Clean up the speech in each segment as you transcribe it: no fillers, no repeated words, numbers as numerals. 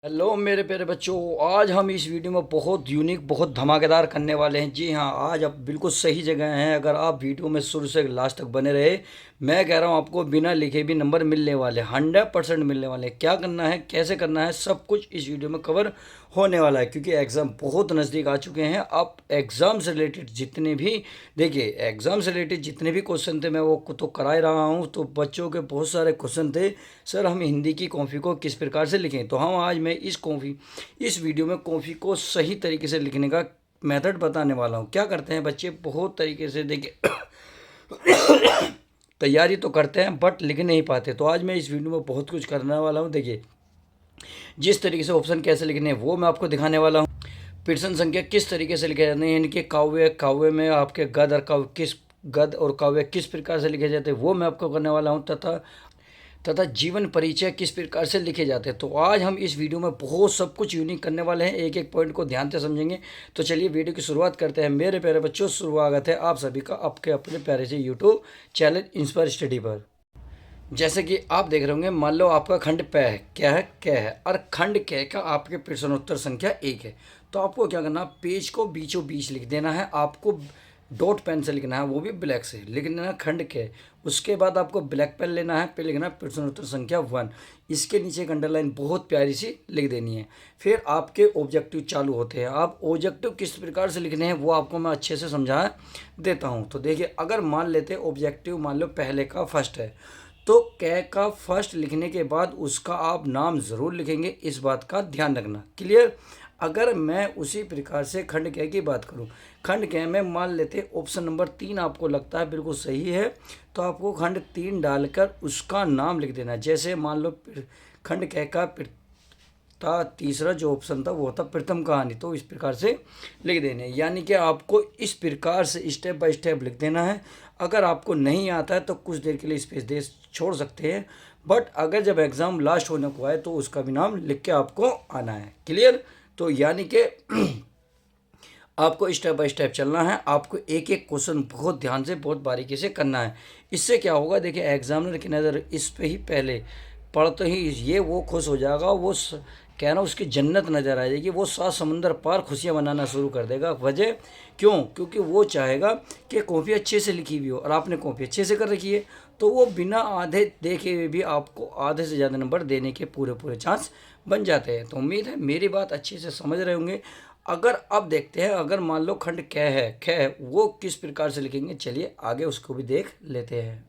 Hello मेरे प्यारे बच्चों। आज हम इस वीडियो में बहुत यूनिक बहुत धमाकेदार करने वाले हैं। जी हाँ, आज आप बिल्कुल सही जगह हैं। अगर आप वीडियो में शुरू से लास्ट तक बने रहे, मैं कह रहा हूँ आपको बिना लिखे भी नंबर मिलने वाले, 100% मिलने वाले। क्या करना है, कैसे करना है, सब कुछ इस वीडियो में कवर होने वाला है, क्योंकि एग्ज़ाम बहुत नज़दीक आ चुके हैं। अब एग्ज़ाम से रिलेटेड जितने भी, देखिए, एग्ज़ाम से रिलेटेड जितने भी क्वेश्चन थे मैं वो तो करा ही रहा हूँ। तो बच्चों के बहुत सारे क्वेश्चन थे, सर हम हिंदी की कॉपी को किस प्रकार से लिखें। तो हम आज मैं इस वीडियो में कॉपी को सही तरीके से लिखने का मेथड बताने वाला हूँ। क्या करते हैं बच्चे, बहुत तरीके से, देखिए तैयारी तो करते हैं बट लिख नहीं पाते। तो आज मैं इस वीडियो में बहुत कुछ करने वाला हूँ। देखिए, जिस तरीके से ऑप्शन कैसे लिखने हैं वो मैं आपको दिखाने वाला हूँ। प्रश्न संख्या किस तरीके से लिखे जाते हैं, यानी कि काव्य काव्य में आपके गद और काव्य किस प्रकार से लिखे जाते हैं वो मैं आपको करने वाला हूँ। तथा जीवन परिचय किस प्रकार से लिखे जाते हैं। तो आज हम इस वीडियो में बहुत सब कुछ यूनिक करने वाले हैं, एक एक पॉइंट को ध्यान से समझेंगे। तो चलिए वीडियो की शुरुआत करते हैं। मेरे प्यारे बच्चों, स्वागत है आप सभी का आपके अपने प्यारे से यूट्यूब चैनल इंस्पायर स्टडी पर। जैसे कि आप देख रहे होंगे, मान लो आपका खंड प है, क्या है, क है, और खंड क का आपके प्रश्नोत्तर संख्या 1 है। तो आपको क्या करना, पेज को बीचों बीच लिख देना है। आपको डॉट पेन से लिखना है, वो भी ब्लैक से लिख देना, खंड क। उसके बाद आपको ब्लैक पेन लेना है, फिर लिखना प्रश्नोत्तर संख्या 1। इसके नीचे एक अंडरलाइन बहुत प्यारी सी लिख देनी है। फिर आपके ऑब्जेक्टिव चालू होते हैं। आप ऑब्जेक्टिव किस प्रकार से लिखने हैं वो आपको मैं अच्छे से समझा देता हूँ। तो देखिए, अगर मान लेते ऑब्जेक्टिव मान लो पहले का फर्स्ट है, तो कै का फर्स्ट लिखने के बाद उसका आप नाम ज़रूर लिखेंगे, इस बात का ध्यान रखना। क्लियर। अगर मैं उसी प्रकार से खंड कै की बात करूं, खंड कै में मान लेते ऑप्शन नंबर 3 आपको लगता है बिल्कुल सही है, तो आपको खंड 3 डालकर उसका नाम लिख देना। जैसे मान लो खंड कै का था तीसरा जो ऑप्शन था वो था प्रथम कहानी, तो इस प्रकार से लिख देने। यानी कि आपको इस प्रकार से स्टेप बाय स्टेप लिख देना है। अगर आपको नहीं आता है तो कुछ देर के लिए स्पेस दे छोड़ सकते हैं, बट अगर जब एग्ज़ाम लास्ट होने को आए तो उसका भी नाम लिख के आपको आना है। क्लियर। तो यानी कि आपको स्टेप बाय स्टेप चलना है। आपको एक एक क्वेश्चन बहुत ध्यान से बहुत बारीकी से करना है। इससे क्या होगा, देखिए, एग्जामिनर की नज़र इस पे ही पहले पढ़ते ही ये वो खुश हो जाएगा, वो कह रहा उसकी जन्नत नज़र आ जाएगी, वो 7 समुंदर पार खुशियाँ मनाना शुरू कर देगा। वजह क्यों? क्योंकि वो चाहेगा कि कॉपी अच्छे से लिखी हुई हो, और आपने कॉपी अच्छे से कर रखी है, तो वो बिना आधे देखे हुए भी आपको आधे से ज़्यादा नंबर देने के पूरे पूरे चांस बन जाते हैं। तो उम्मीद है मेरी बात अच्छे से समझ रहे होंगे। अगर अब देखते हैं, अगर मान लो खंड क है वो किस प्रकार से लिखेंगे, चलिए आगे उसको भी देख लेते हैं।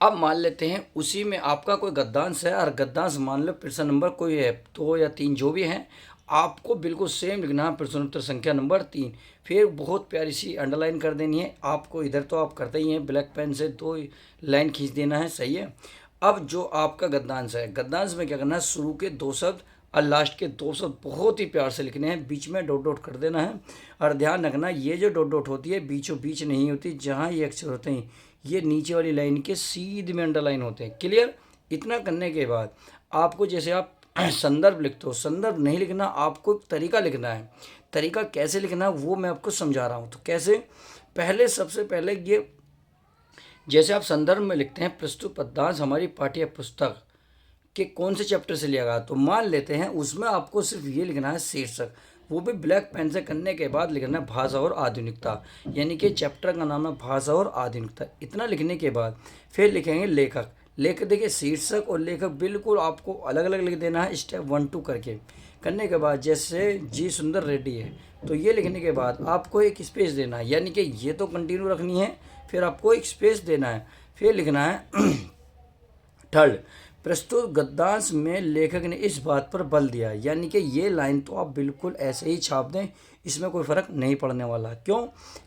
अब मान लेते हैं उसी में आपका कोई गद्यांश है, और गद्यांश मान लो प्रश्न नंबर कोई है 2 या 3 जो भी हैं, आपको बिल्कुल सेम लिखना है प्रश्नोत्तर संख्या नंबर 3। फिर बहुत प्यारी सी अंडरलाइन कर देनी है आपको। इधर तो आप करते ही हैं, ब्लैक पेन से 2 लाइन खींच देना है, सही है। अब जो आपका गद्यांश है, गद्यांश में क्या करना है, शुरू के 2 शब्द और लास्ट के 2 शब्द बहुत ही प्यार से लिखने हैं, बीच में डॉट डॉट कर देना है। और ध्यान रखना, ये जो डॉट डॉट होती है बीचों बीच नहीं होती, जहाँ ये अक्षर होते हैं ये नीचे वाली लाइन के सीध में अंडरलाइन होते हैं। क्लियर। इतना करने के बाद आपको, जैसे आप संदर्भ लिखते हो, संदर्भ नहीं लिखना, आपको एक तरीका लिखना है। तरीका कैसे लिखना है वो मैं आपको समझा रहा हूँ। तो कैसे, पहले सबसे पहले ये, जैसे आप संदर्भ में लिखते हैं प्रस्तुत पद्यांश हमारी पाठ्य पुस्तक के कौन से चैप्टर से लिया गया, तो मान लेते हैं उसमें आपको सिर्फ ये लिखना है शीर्षक, वो भी ब्लैक पेन से करने के बाद लिखना है भाषा और आधुनिकता, यानी कि चैप्टर का नाम है भाषा और आधुनिकता। इतना लिखने के बाद फिर लिखेंगे लेखक। लेखक, देखिए, शीर्षक और लेखक बिल्कुल आपको अलग अलग लिख देना है, स्टेप 1 2 करके। करने के बाद जैसे जी सुंदर रेड्डी है, तो ये लिखने के बाद आपको एक स्पेस देना है, यानी कि ये तो कंटिन्यू रखनी है, फिर आपको एक स्पेस देना है, फिर लिखना है थर्ड, प्रस्तुत गद्यांश में लेखक ने इस बात पर बल दिया, यानी कि ये लाइन तो आप बिल्कुल ऐसे ही छाप दें, इसमें कोई फ़र्क नहीं पड़ने वाला। क्यों?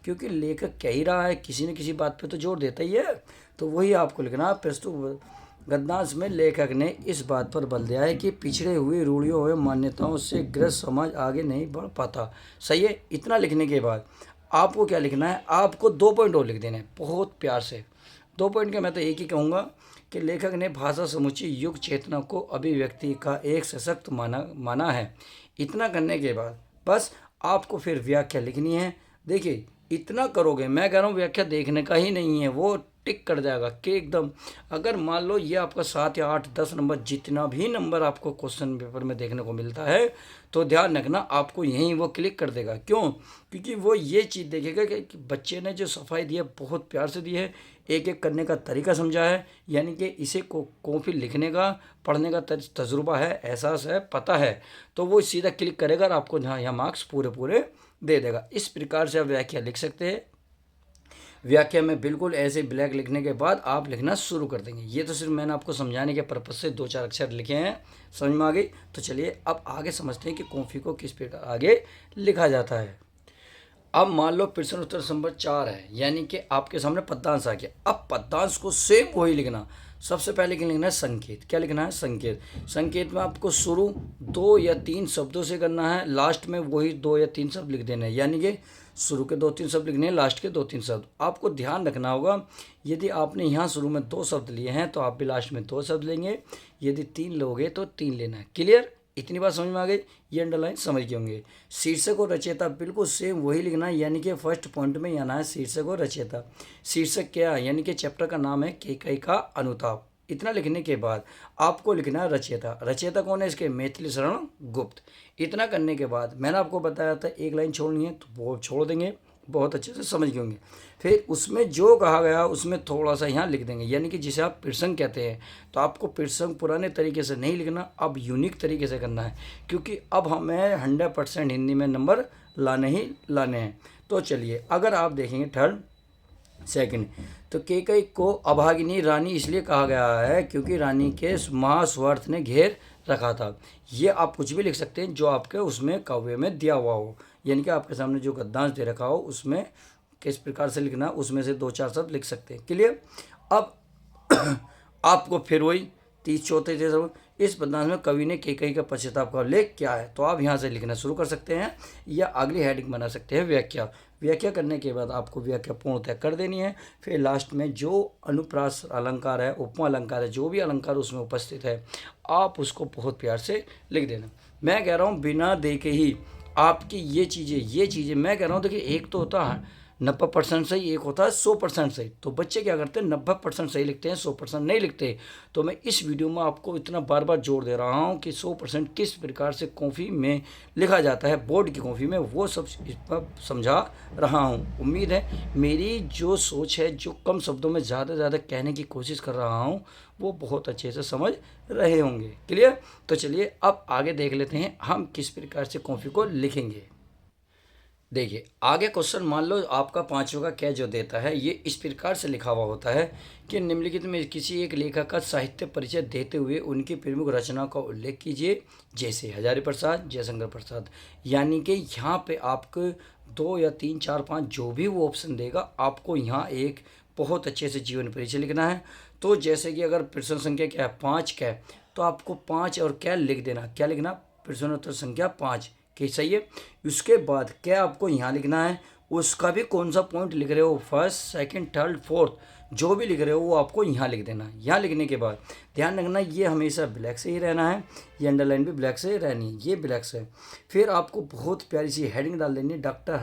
क्योंकि लेखक कह ही रहा है, किसी न किसी बात पे तो जोर देता ही है, तो वही आपको लिखना, प्रस्तुत गद्यांश में लेखक ने इस बात पर बल दिया है कि पिछड़े हुए रूढ़ियों एवं मान्यताओं से ग्रस्त समाज आगे नहीं बढ़ पाता। सही है। इतना लिखने के बाद आपको क्या लिखना है, आपको 2 पॉइंट और लिख देने हैं बहुत प्यार से। 2 पॉइंट का मैं तो एक ही कहूँगा कि लेखक ने भाषा समुची युग चेतना को अभिव्यक्ति का एक सशक्त माना है। इतना करने के बाद बस आपको फिर व्याख्या लिखनी है। देखिए, इतना करोगे, मैं कह रहा हूँ व्याख्या देखने का ही नहीं है, वो टिक कर जाएगा कि एकदम। अगर मान लो ये आपका 7 या 8 10 नंबर जितना भी नंबर आपको क्वेश्चन पेपर में देखने को मिलता है, तो ध्यान रखना आपको यहीं वो क्लिक कर देगा। क्यों? क्योंकि वो ये चीज़ देखेगा कि बच्चे ने जो सफाई दी है बहुत प्यार से दी है, एक एक करने का तरीका समझा है, यानी कि इसे कॉपी लिखने का पढ़ने का तजुर्बा है, एहसास है, पता है, तो वो सीधा क्लिक करेगा और आपको यहाँ मार्क्स पूरे पूरे दे देगा। इस प्रकार से आप व्याख्या लिख सकते हैं। व्याख्या में बिल्कुल ऐसे ब्लैक लिखने के बाद आप लिखना शुरू कर देंगे। ये तो सिर्फ मैंने आपको समझाने के पर्पज़ से 2-4 अक्षर लिखे हैं, समझ में आ गई? तो चलिए अब आगे समझते हैं कि कॉफी को किस प्रकार आगे लिखा जाता है। अब मान लो प्रश्न उत्तर नंबर 4 है, यानी कि आपके सामने पद्यांश आ गया। अब पद्यांश को सेम वही लिखना। सबसे पहले क्या लिखना है? संकेत। क्या लिखना है? संकेत। संकेत में आपको शुरू 2 या 3 शब्दों से करना है, लास्ट में वही 2 या 3 शब्द लिख देने हैं, यानी कि शुरू के 2-3 शब्द लिखने हैं, लास्ट के 2-3 शब्द। आपको ध्यान रखना होगा, यदि आपने यहाँ शुरू में 2 शब्द लिए हैं तो आप भी लास्ट में 2 शब्द लेंगे, यदि 3 लोगे तो 3 लेना है। क्लियर? इतनी बात समझ में आ गई? ये अंडरलाइन समझ गए होंगे। शीर्षक और रचयिता बिल्कुल सेम वही लिखना है, यानी कि फर्स्ट पॉइंट में आना है शीर्षक और रचयिता। शीर्षक क्या है? यानी कि चैप्टर का नाम है केकई का अनुताप। इतना लिखने के बाद आपको लिखना है रचयिता। रचयिता कौन है इसके? मैथिली शरण गुप्त। इतना करने के बाद मैंने आपको बताया था एक लाइन छोड़नी है, तो वो छोड़ देंगे, बहुत अच्छे से समझ गए होंगे। फिर उसमें जो कहा गया उसमें थोड़ा सा यहाँ लिख देंगे, यानी कि जिसे आप प्रसंग कहते हैं। तो आपको प्रसंग पुराने तरीके से नहीं लिखना, अब यूनिक तरीके से करना है, क्योंकि अब हमें 100% हिंदी में नंबर लाने ही लाने हैं। तो चलिए अगर आप देखेंगे थर्ड सेकंड, तो केकई को अभागिनी रानी इसलिए कहा गया है क्योंकि रानी के महास्वार्थ ने घेर रखा था। ये आप कुछ भी लिख सकते हैं जो आपके उसमें काव्य में दिया हुआ हो, यानी कि आपके सामने जो गद्यांश दे रखा हो उसमें किस प्रकार से लिखना, उसमें से 2-4 शब्द लिख सकते हैं। क्लियर? अब आपको फिर वही 30-34 शब्द, इस पद्यांश में कवि ने केकई का पश्चाताप का उल्लेख क्या है, तो आप यहाँ से लिखना शुरू कर सकते हैं, या अगली हेडिंग बना सकते हैं व्याख्या। व्याख्या करने के बाद आपको व्याख्या पूर्णतः कर देनी है। फिर लास्ट में जो अनुप्रास अलंकार है, उपमा अलंकार है, जो भी अलंकार उसमें उपस्थित है, आप उसको बहुत प्यार से लिख देना। मैं कह रहा हूँ बिना देखे ही आपकी ये चीज़ें मैं कह रहा हूँ, देखिए एक तो होता है 90% सही, एक होता है 100% सही। तो बच्चे क्या करते हैं? 90% सही लिखते हैं, 100% नहीं लिखते। तो मैं इस वीडियो में आपको इतना बार बार जोर दे रहा हूँ कि 100% किस प्रकार से कॉपी में लिखा जाता है, बोर्ड की कॉपी में, वो सब इस पर समझा रहा हूँ। उम्मीद है मेरी जो सोच है, जो कम शब्दों में ज़्यादा से ज़्यादा कहने की कोशिश कर रहा हूँ, वो बहुत अच्छे से समझ रहे होंगे। क्लियर? तो चलिए अब आगे देख लेते हैं हम किस प्रकार से कॉपी को लिखेंगे। देखिए आगे क्वेश्चन मान लो आपका 5वां का क्या जो देता है, ये इस प्रकार से लिखा हुआ होता है कि निम्नलिखित में किसी एक लेखक का साहित्य परिचय देते हुए उनकी प्रमुख रचना का उल्लेख कीजिए, जैसे हजारी प्रसाद, जयशंकर प्रसाद। यानी कि यहाँ पे आपको 2 या 3 4 5 जो भी वो ऑप्शन देगा, आपको यहाँ एक बहुत अच्छे से जीवन परिचय लिखना है। तो जैसे कि अगर प्रश्न संख्या क्या है? 5 क्या है, तो आपको 5 और क्या लिख देना। क्या लिखना? प्रश्नोत्तर संख्या 5 कि सही है। उसके बाद क्या आपको यहाँ लिखना है, उसका भी कौन सा पॉइंट लिख रहे हो, फर्स्ट सेकंड थर्ड फोर्थ, जो भी लिख रहे हो वो आपको यहाँ लिख देना है। यहाँ लिखने के बाद ध्यान रखना ये हमेशा ब्लैक से ही रहना है, ये अंडरलाइन भी ब्लैक से रहनी है, ये ब्लैक से। फिर आपको बहुत प्यारी सी हेडिंग डाल देनी है, डॉक्टर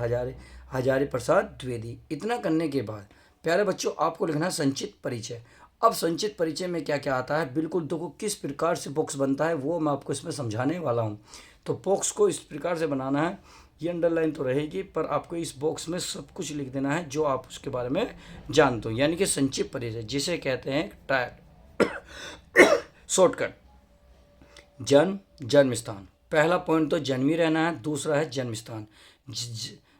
हजारी प्रसाद द्विवेदी। इतना करने के बाद प्यारे बच्चों आपको लिखना है संचित परिचय। अब संचित परिचय में क्या क्या आता है, बिल्कुल देखो किस प्रकार से बॉक्स बनता है वो मैं आपको इसमें समझाने वाला हूँ। तो बॉक्स को इस प्रकार से बनाना है, ये अंडरलाइन तो रहेगी पर आपको इस बॉक्स में सब कुछ लिख देना है जो आप उसके बारे में जानते हो, यानी कि संक्षिप्त परिचय जिसे कहते हैं टाइप शॉर्टकट। जन्म स्थान, पहला पॉइंट तो जन्मी रहना है, दूसरा है जन्म स्थान।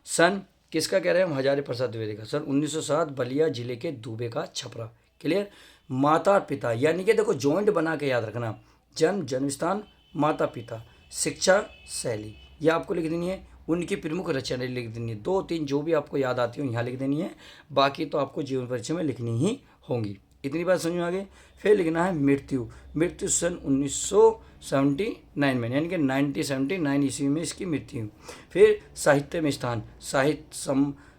सन किसका कह रहे हैं हम? हजारी प्रसाद द्विवेदी का। सन 1907 बलिया जिले के दुबे का छपरा। क्लियर? माता पिता, यानी कि देखो जॉइंट बना के याद रखना, जन्म स्थान, माता पिता, शिक्षा शैली, यह आपको लिख देनी है। उनकी प्रमुख रचनाएं लिख देनी है, 2-3 जो भी आपको याद आती हो यहाँ लिख देनी है, बाकी तो आपको जीवन परिचय में लिखनी ही होंगी। इतनी बात समझ में आ गई। फिर लिखना है मृत्यु सन 1979 में, यानी कि 1979 ईस्वी में इसकी मृत्यु। फिर साहित्य में स्थान,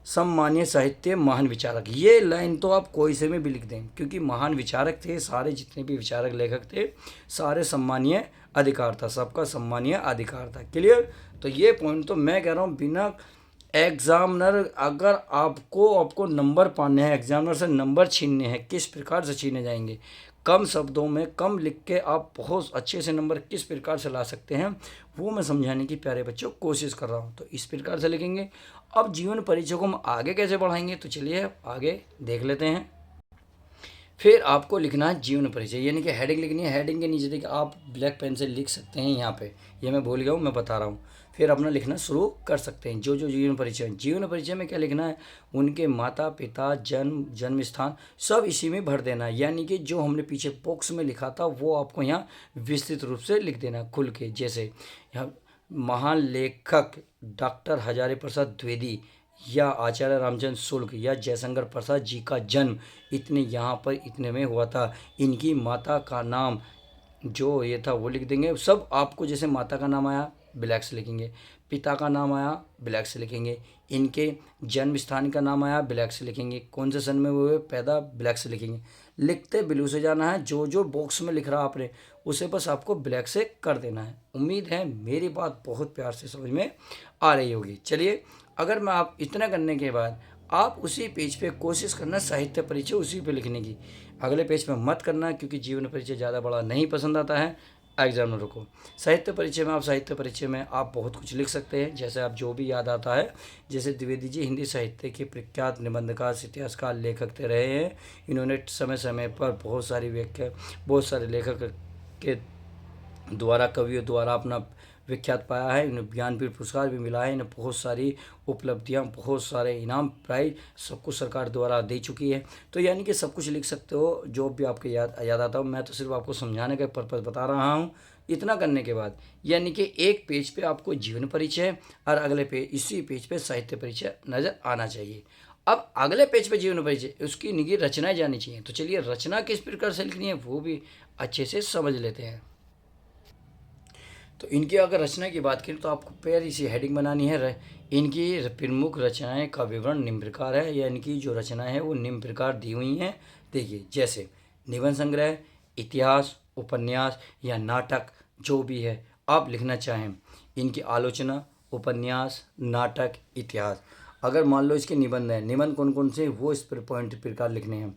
सम्मानीय साहित्य महान विचारक। ये लाइन तो आप कोई से में भी लिख दें, क्योंकि महान विचारक थे सारे, जितने भी विचारक लेखक थे सारे सम्मानीय अधिकार था, सबका सम्मानीय अधिकार था। क्लियर? तो ये पॉइंट तो मैं कह रहा हूँ बिना एग्जामिनर अगर आपको नंबर पाने हैं, एग्जामिनर से नंबर छीनने हैं, किस प्रकार से छीने जाएंगे, कम शब्दों में कम लिख के आप बहुत अच्छे से नंबर किस प्रकार से ला सकते हैं, वो मैं समझाने की प्यारे बच्चों कोशिश कर रहा हूँ। तो इस प्रकार से लिखेंगे। अब जीवन परिचय को हम आगे कैसे बढ़ाएंगे, तो चलिए आगे देख लेते हैं। फिर आपको लिखना है जीवन परिचय, यानी कि हेडिंग लिखनी है। हेडिंग के नीचे देखिए आप ब्लैक पेन से लिख सकते हैं यहाँ पे, ये मैं भूल गया हूँ, मैं बता रहा हूँ। फिर अपना लिखना शुरू कर सकते हैं। जो जो जीवन परिचय, जीवन परिचय में क्या लिखना है, उनके माता पिता, जन्म स्थान सब इसी में भर देना है। यानी कि जो हमने पीछे बॉक्स में लिखा था वो आपको यहाँ विस्तृत रूप से लिख देना खुल के। जैसे यहाँ महान लेखक डॉक्टर हजारी प्रसाद द्विवेदी या आचार्य रामचंद्र शुक्ल या जयशंकर प्रसाद जी का जन्म इतने यहाँ पर इतने में हुआ था। इनकी माता का नाम जो ये था वो लिख देंगे। सब आपको जैसे माता का नाम आया ब्लैक से लिखेंगे, पिता का नाम आया ब्लैक से लिखेंगे, इनके जन्म स्थान का नाम आया ब्लैक से लिखेंगे, कौन से सन में हुए पैदा ब्लैक से लिखेंगे। लिखते ब्लू से जाना है, जो जो बॉक्स में लिख रहा आपने उसे बस आपको ब्लैक से कर देना है। उम्मीद है मेरी बात बहुत प्यार से समझ में आ रही होगी। चलिए, अगर मैं आप इतना करने के बाद आप उसी पेज पे कोशिश करना साहित्य परिचय उसी पे लिखने की, अगले पेज पे मत करना, क्योंकि जीवन परिचय ज़्यादा बड़ा नहीं पसंद आता है एग्जामिनर को। साहित्य परिचय में आप बहुत कुछ लिख सकते हैं, जैसे आप जो भी याद आता है। जैसे द्विवेदी जी हिंदी साहित्य के प्रख्यात निबंधकार, इतिहासकार, लेखक थे रहे हैं। इन्होंने समय समय पर बहुत सारे लेखक के द्वारा, कवियों द्वारा अपना विख्यात पाया है। इन्हें ज्ञानपीठ पुरस्कार भी मिला है। इन्हें बहुत सारी उपलब्धियां, बहुत सारे इनाम, प्राइज सब कुछ सरकार द्वारा दे चुकी है। तो यानी कि सब कुछ लिख सकते हो जो भी आपके याद आता हो। मैं तो सिर्फ आपको समझाने का पर्पज़ बता रहा हूँ। इतना करने के बाद यानी कि एक पेज पे आपको जीवन परिचय और अगले पेज इसी पेज पे साहित्य परिचय नज़र आना चाहिए। अब अगले पेज पे जीवन परिचय, उसकी निजी रचनाएं जानी चाहिए। तो चलिए रचना किस प्रकार से लिखनी है वो भी अच्छे से समझ लेते हैं। तो इनकी अगर रचना की बात करें तो आपको प्यारी सी हेडिंग बनानी है। इनकी प्रमुख रचनाएं का विवरण निम्न प्रकार है, या इनकी जो रचनाएं हैं वो निम्न प्रकार दी हुई हैं। देखिए, जैसे निबंध संग्रह, इतिहास, उपन्यास या नाटक जो भी है आप लिखना चाहें। इनकी आलोचना, उपन्यास, नाटक, इतिहास। अगर मान लो इसके निबंध हैं, निबंध कौन कौन से वो इस पर पॉइंट प्रकार लिखने हैं।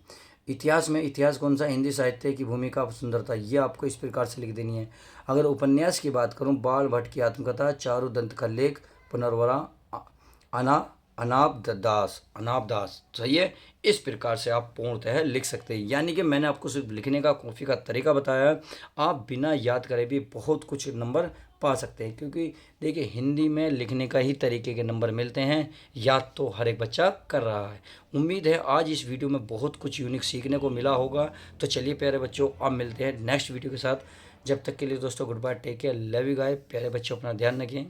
इतिहास में इतिहास कौन सा, हिंदी साहित्य की भूमिका सुंदरता, ये आपको इस प्रकार से लिख देनी है। अगर उपन्यास की बात करूं, बाल भट्ट की आत्मकथा, चारु दंत का लेख, पुनर्वरा, अना अनाब दास, सही है। इस प्रकार से आप पूर्णतः लिख सकते हैं। यानी कि मैंने आपको सिर्फ लिखने का कॉपी का तरीका बताया है, आप बिना याद करे भी बहुत कुछ नंबर पा सकते हैं। क्योंकि देखिए हिंदी में लिखने का ही तरीके के नंबर मिलते हैं, याद तो हर एक बच्चा कर रहा है। उम्मीद है आज इस वीडियो में बहुत कुछ यूनिक सीखने को मिला होगा। तो चलिए प्यारे बच्चों, अब मिलते हैं नेक्स्ट वीडियो के साथ। जब तक के लिए दोस्तों good bye, take care, love you guys. प्यारे बच्चों अपना ध्यान रखें।